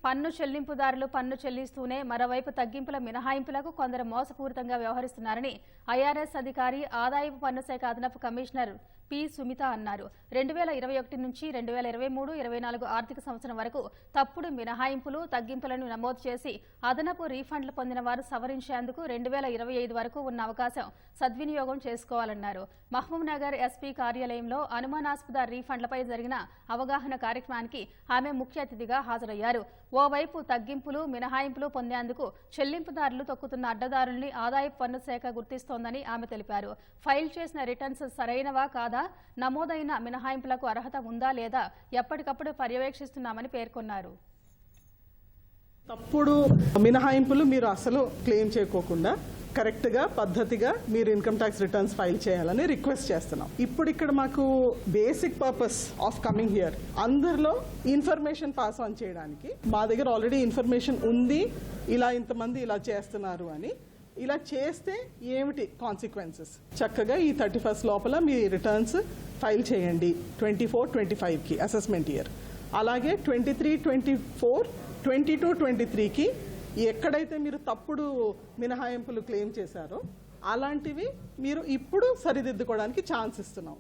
పన్ను చెల్లింపుదారులు పన్ను చెల్లిస్తూనే మరోవైపు తగ్గింపుల మినహాయింపులకు కొందరు మోసపూరితంగా వ్యవహరిస్తున్నారని ఐఆర్ఎస్ అధికారి ఆదాయపు పన్ను శాఖ అదనపు కమిషనర్ పి సుమిత అన్నారు. 2021 నుంచి 2023-24 ఆర్థిక సంవత్సరం వరకు తప్పుడు మినహాయింపులు తగ్గింపులను నమోదు చేసి అదనపు రీఫండ్లు పొందిన వారు సవరించేందుకు 2025 వరకు ఉన్న అవకాశం సద్వినియోగం చేసుకోవాలన్నారు. మహబూబ్నగర్ ఎస్పీ కార్యాలయంలో అనుమానాస్పద రీఫండ్లపై జరిగిన అవగాహన కార్యక్రమానికి ఆమె ముఖ్య అతిథిగా హాజరయ్యారు. ఓవైపు తగ్గింపులు మినహాయింపులు పొందేందుకు చెల్లింపుదారులు తొక్కుతున్న అడ్డదారుల్ని ఆదాయపు పన్ను శాఖ గుర్తిస్తోందని ఆమె తెలిపారు. ఫైల్ చేసిన రిటర్న్స్ సరైనవా కాదా, నమోదైన మినహాయింపులకు అర్హత ఉందా లేదా ఎప్పటికప్పుడు పర్యవేక్షిస్తున్నామని పేర్కొన్నారు. తప్పుడు మినహాయింపులు మీరు అసలు క్లెయిమ్ చేయకోకుండా కరెక్ట్గా పద్ధతిగా మీరు ఇన్కమ్ ట్యాక్స్ రిటర్న్స్ ఫైల్ చేయాలని రిక్వెస్ట్ చేస్తున్నాం. ఇప్పుడు ఇక్కడ మాకు basic purpose of coming here అందరిలో ఇన్ఫర్మేషన్ పాస్ ఆన్ చేయడానికి. మా దగ్గర ఆల్రెడీ ఇన్ఫర్మేషన్ ఉంది, ఇలా ఇంతమంది ఇలా చేస్తున్నారు అని. ఇలా చేస్తే ఏమిటి కాన్సిక్వెన్సెస్, చక్కగా ఈ 31st లోపల మీ రిటర్న్స్ ఫైల్ చేయండి. 24-25కి అసెస్మెంట్ ఇయర్, అలాగే 23-24, 22-23కి ఎక్కడైతే మీరు తప్పుడు మినహాయింపులు క్లెయిమ్ చేశారో అలాంటివి మీరు ఇప్పుడు సరిదిద్దుకోవడానికి ఛాన్స్ ఇస్తున్నాం.